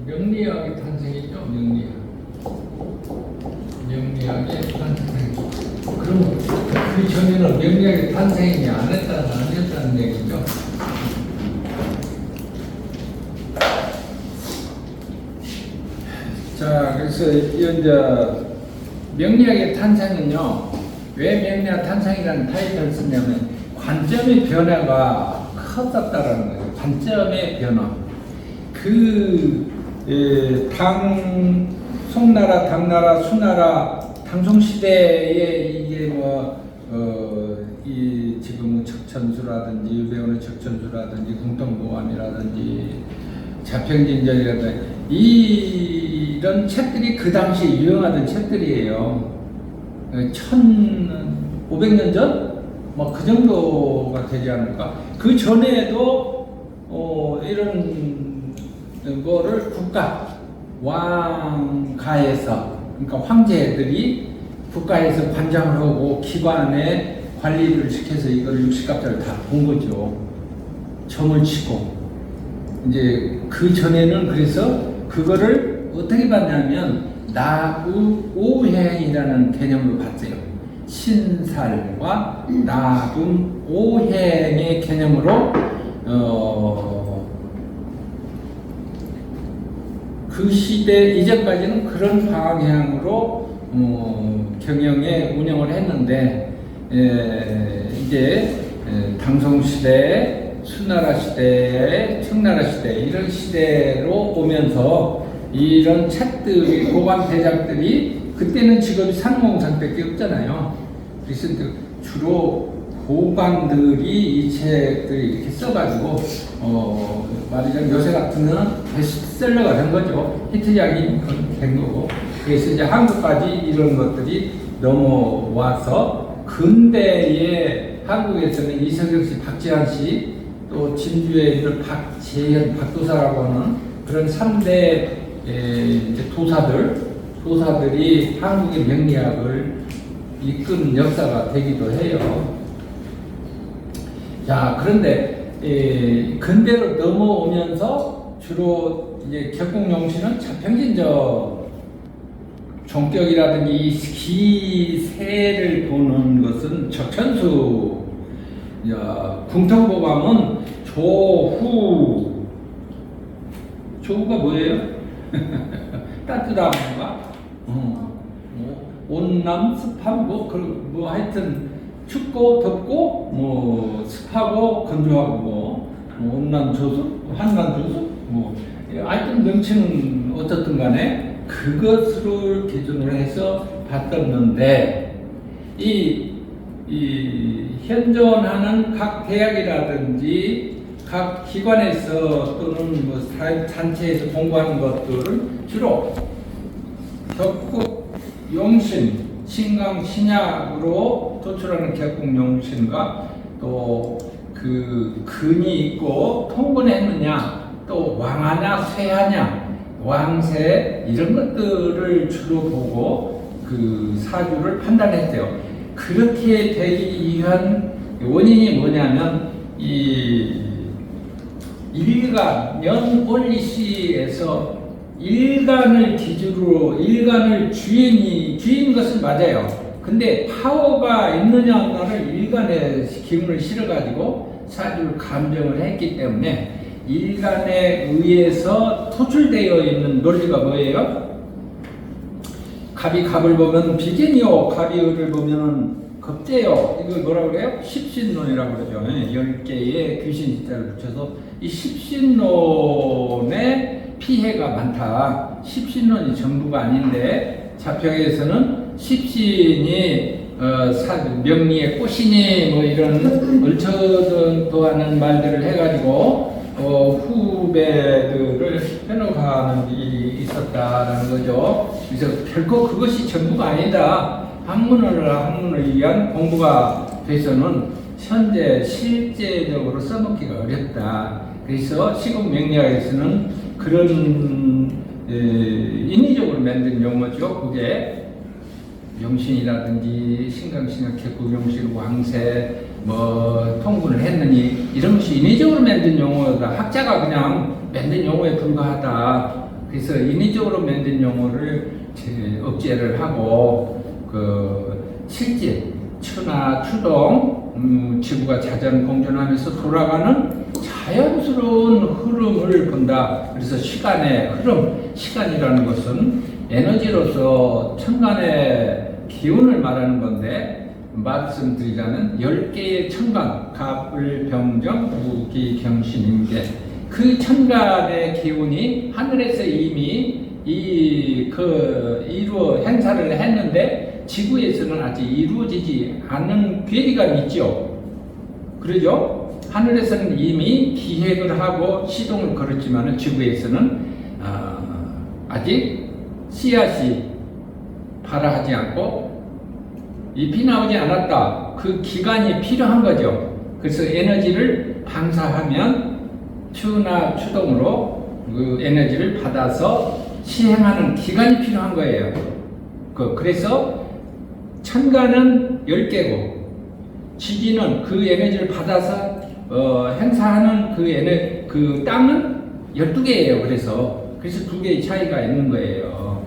명리학의 탄생이죠. 명리학의 탄생. 그럼 그 전에는 명리학의 탄생이 안 했다는 얘기죠. 자, 그래서 이제 명리학의 탄생은요, 왜 명리학 탄생이라는 타이틀을 쓰냐면 관점의 변화가 컸었다라는 거예요. 관점의 변화. 송나라, 당나라, 수나라, 당송시대에 이게 지금 척천수라든지, 유배우는 척천수라든지, 공통보감이라든지, 자평진전이라든지, 이런 책들이 그 당시 유행하던 책들이에요. 1500년 전? 그 정도가 되지 않을까? 그 전에도, 이런 거를 왕가에서, 그러니까 황제들이 국가에서 관장을 하고 기관에 관리를 시켜서 이걸 60갑자를 다 본 거죠. 점을 치고. 이제 그 전에는 그래서 그거를 어떻게 봤냐면 나우오행이라는 개념으로 봤어요. 신살과 나금 오행의 개념으로 그 시대 이전까지는 그런 방향으로 경영에 운영을 했는데 이제 당송시대, 수나라 시대, 청나라 시대 이런 시대로 오면서 이런 책들이 고관 대작들이 그때는 직업이 상무공상밖에 없잖아요. 그래서 주로 고관들이 이 책들을 이렇게 써가지고 말하자면 요새 같은 거는 베스트셀러가 된 거죠. 히트작이 된 거고. 그래서 이제 한국까지 이런 것들이 넘어와서 근대에 한국에서는 이성경 씨, 박지한 씨, 또 진주에 있는 박재현, 박도사라고 하는 그런 3대 이제 도사들이 한국의 명리학을 이끈 역사가 되기도 해요. 자, 그런데 근대로 넘어오면서 주로 이제 격국용신은 자평진저 종격이라든지 기세를 보는 것은 척천수, 궁통보감은 조후가 뭐예요? 따뜻함인가? 온남, 습함, 하여튼 춥고 덥고 습하고 건조하고 온난 조수, 한난 조수 하여튼 명칭은 어떻든 간에 그것을 기준으로 해서 봤었는데 이 현존하는 각 대학이라든지 각 기관에서 또는 단체에서 공부하는 것들은 주로 격국 용신, 신강, 신약으로 도출하는 격국 용신과 또 그 근이 있고 통근했느냐, 또 왕하냐, 쇠하냐, 왕세 이런 것들을 주로 보고 그 사주를 판단했대요. 그렇게 되기 위한 원인이 뭐냐면 이 일간, 연원리시에서 일간을 기준으로 일간을 주인 것은 맞아요. 근데 파워가 있느냐 없느냐를 일간에 기운을 실어가지고 사주를 감정을 했기 때문에 일간에 의해서 토출되어 있는 논리가 뭐예요? 갑이 갑을 보면 비견이요, 갑이 을을 보면 겁재요. 이걸 뭐라고 그래요? 십신론이라고 그러죠. 10개의 귀신 진자를 붙여서 이 십신론의 피해가 많다. 십신론이 전부가 아닌데 자평에서는 십신이 명리의 꽃이니 이런 얼처하는 말들을 해가지고 후배들을 현혹하는 일이 있었다라는 거죠. 그래서 결코 그것이 전부가 아니다. 학문을 위한 공부가 돼서는 현재 실제적으로 써먹기가 어렵다. 그래서 시국 명리학에서는 그런 인위적으로 만든 용어죠. 그게 용신이라든지 신강신학, 격국용신, 왕세 통분을 했느니 이런 것이 인위적으로 만든 용어다. 학자가 그냥 만든 용어에 불과하다. 그래서 인위적으로 만든 용어를 억제를 하고 실제 추나 추동 지구가 자전 공전하면서 돌아가는 자연스러운 흐름을 본다. 그래서 시간의 흐름, 시간이라는 것은 에너지로서 천간의 기운을 말하는 건데, 말씀드리자면 10개의 천간, 갑을, 병정, 무기, 경신, 임계, 그 천간의 기운이 하늘에서 이미 이루어 행사를 했는데 지구에서는 아직 이루어지지 않은 괴리감이 있죠. 그러죠? 하늘에서는 이미 기획을 하고 시동을 걸었지만 지구에서는 아직 씨앗이 발화하지 않고 잎이 나오지 않았다. 그 기간이 필요한 거죠. 그래서 에너지를 방사하면 추나 추동으로 그 에너지를 받아서 시행하는 기간이 필요한 거예요. 그래서 천간은 10개고 지지는 그 에너지를 받아서 행사하는 그 땅은 12개예요. 그래서 2개의 차이가 있는 거예요.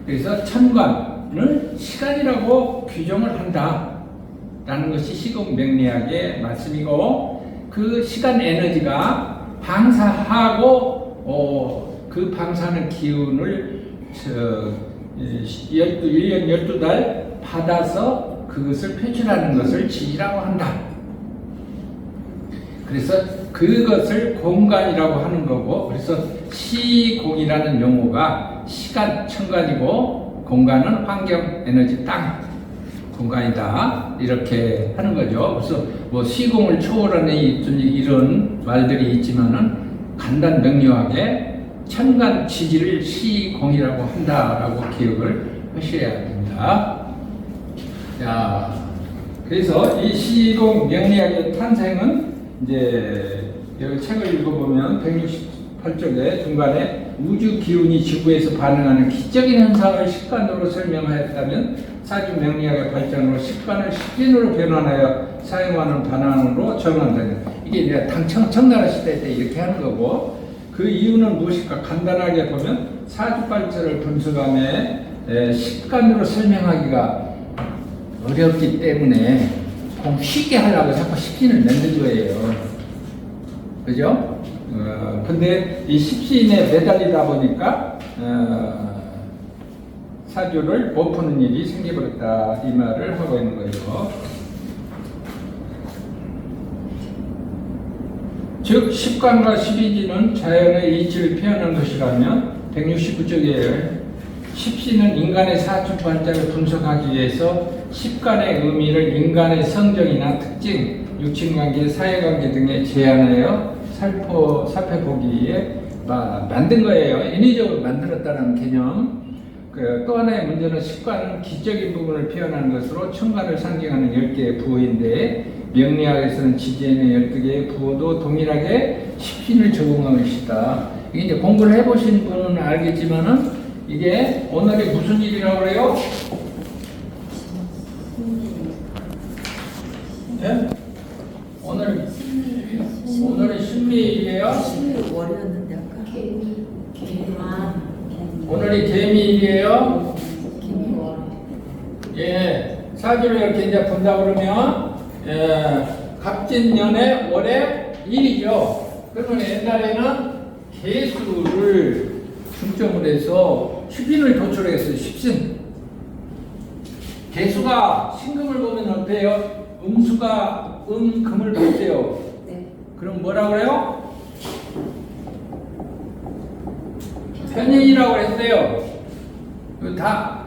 그래서 천간을 시간이라고 규정을 한다라는 것이 시공명리학의 말씀이고, 그 시간 에너지가 방사하고 그 방사하는 기운을 1년 12달 받아서 그것을 표출하는 것을 지라고 한다. 그래서 그것을 공간이라고 하는 거고, 그래서 시공이라는 용어가 시간, 천간이고, 공간은 환경, 에너지, 땅, 공간이다. 이렇게 하는 거죠. 그래서 뭐 시공을 초월하는 이런 말들이 있지만은 간단 명료하게 천간 지지를 시공이라고 한다라고 기억을 하셔야 됩니다. 자, 그래서 이 시공 명리학의 탄생은 이제 여기 책을 읽어보면 168쪽에 중간에 우주 기운이 지구에서 반응하는 기적인 현상을 식관으로 설명하였다면 사주 명리학의 발전으로 식관을 식진으로 변환하여 사용하는 반환으로 전환되는, 이게 이제 청나라 시대 때 이렇게 하는 거고, 그 이유는 무엇일까? 간단하게 보면 사주 발전을 분석함에 식관으로 설명하기가 어렵기 때문에 쉽게 하려고 자꾸 식신을 만든 거예요. 그죠? 근데 이 식신에 매달리다 보니까 사주를 못 푸는 일이 생겨버렸다, 이 말을 하고 있는 거예요. 즉 식관과 십이지는 자연의 이치를 표현한 것이라면 169쪽에 십신은 인간의 사주 발자를 분석하기 위해서 십간의 의미를 인간의 성정이나 특징, 육친관계, 사회관계 등에 제한하여 살펴보기에 만든 거예요. 인위적으로 만들었다는 개념. 또 하나의 문제는 십관은 기적인 부분을 표현하는 것으로 천간을 상징하는 10개의 부호인데, 명리학에서는 지지에는 12개의 부호도 동일하게 십신을 적용한 것이다. 이게 이제 공부를 해보신 분은 알겠지만은 이게 오늘이 무슨 일이라고 그래요? 네? 오늘은 신미일이에요? 월이었는데 아까 오늘이 개미일이에요? 개미월. 예, 사주를 이렇게 이제 본다 그러면 갑진년의 월의 일이죠. 그러면 옛날에는 개수를 중점으로 해서 십인을 도출했어요. 십신. 개수가 신금을 보면 어때요? 음수가 금을 보세요. 네. 그럼 뭐라 그래요? 편인이라고 했어요. 이거 다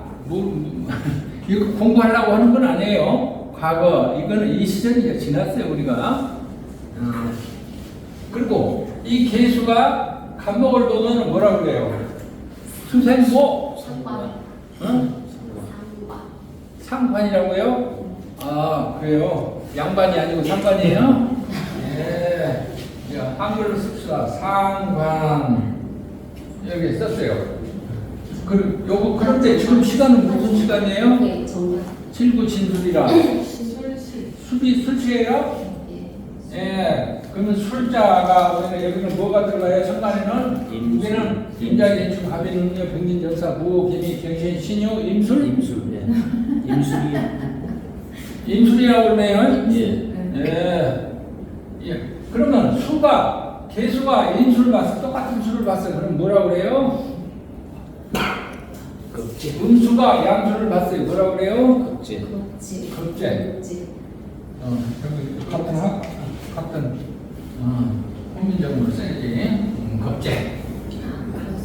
이거 공부하려고 하는 건 아니에요. 과거 이거는 이 시절이 지났어요, 우리가. 그리고 이 개수가 간목을 보면 뭐라 그래요? 수생모. 상관. 응? 상관이라고요? 아, 그래요? 양반이 아니고 상관이에요? 네. 한글로 씁시다. 상관. 여기 썼어요. 그런데 지금 시간은 무슨 시간이에요? 네, 정말. 칠구 진술이라. 술시. 술시예요? 예. 그러면 술자가 여기는 뭐가 들어가요? 선간에는 여기는 임자인축 갑인능력 병진정사 무호 기미 경신 신유 임술 임술이 임술이라고 그러네요. 예. 예. 그러면 수가 개수가 인수를 봤어 똑같은 수를 봤어 그럼 뭐라고 그래요? 급제 음수가 양수를 봤어요 뭐라고 그래요? 급제 겁지. 겁제. 같은 홍민정으로 써야지. 겁제.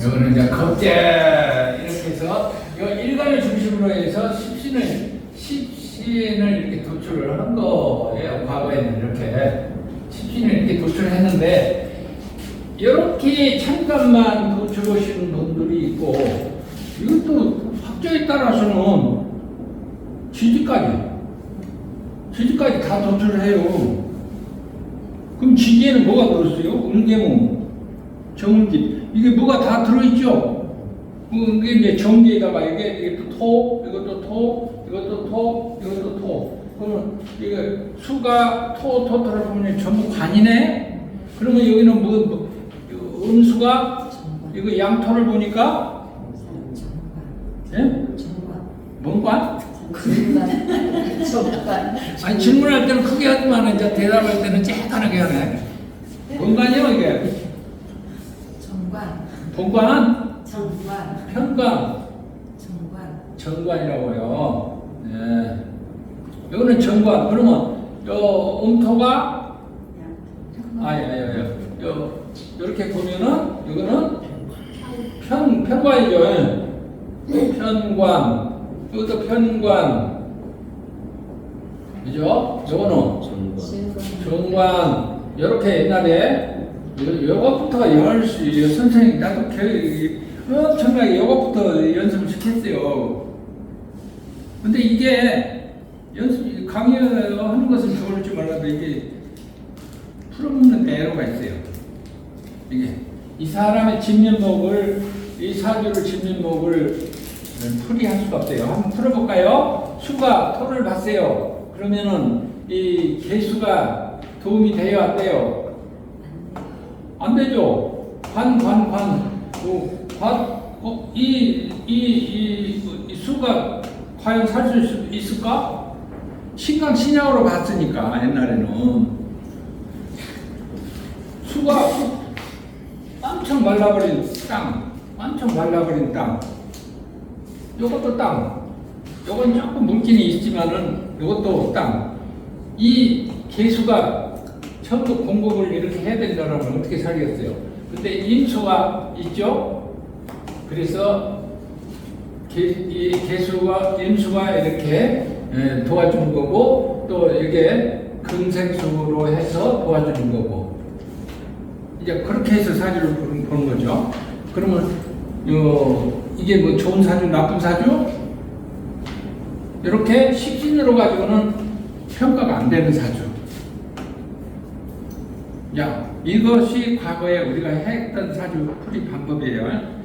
여기는 이제 겁제 이렇게 해서 이 일간을 중심으로 해서 십신을 이렇게 도출을 한 거예요. 과거에는 이렇게 십신을 이렇게 도출했는데 이렇게 잠깐만 도출하시는 분들이 있고 이것도 학자에 따라서는 지지까지 다 도출을 해요. 그럼 지지에는 뭐가 들었어요? 을개무, 정운기 이게 뭐가 다 들어있죠? 이게 이제 정기에다가 이게 또 토, 이것도 토, 이것도 토, 이것도 토. 그러면 이게 수가 토를 보면 전부 관이네. 그러면 여기는 뭐 음수가 이거 양토를 보니까 예? 뭔 관? 정관. 아니 질문할 때는 크게 하지만 이제 대답할 때는 쬐깐하게 하네. 뭔 관이요 이게? 정관. 본관, 정관. 편관, 정관. 정관이라고요. 네. 이거는 정관. 그러면 요 음토가 이렇게 보면은 이거는 편관이죠. 편관. 이것도 편관. 그죠? 요거는 정관. 이렇게 옛날에 요것부터 선생님 나도 엄청나게 요것부터 연습을 시켰어요. 근데 이게 강의하는 것은 좋을지 몰라도 이게 풀어먹는 애로가 있어요. 이게 이 사람의 진면목을 이 사주를 진면목을 풀이할 수가 없어요. 한번 풀어볼까요? 수가 토를 봤어요. 그러면은 이 개수가 도움이 돼요, 안 돼요? 안 되죠. 이 수가 과연 살 수 있을까? 신강신약으로 봤으니까 옛날에는 수가 엄청 말라버린 땅, 요것도 땅, 요건 조금 물기는 있지만은 요것도 땅. 이 개수가 전부 공급을 이렇게 해야 된다면 어떻게 살겠어요? 근데 임수가 있죠? 그래서 이 개수와 임수가 이렇게 도와주는 거고 또 이게 금생수로 해서 도와주는 거고 이제 그렇게 해서 사주를 보는 거죠. 그러면 이게 뭐 좋은 사주, 나쁜 사주? 이렇게 십신으로 가지고는 평가가 안 되는 사주. 이것이 과거에 우리가 했던 사주 풀이 방법이에요.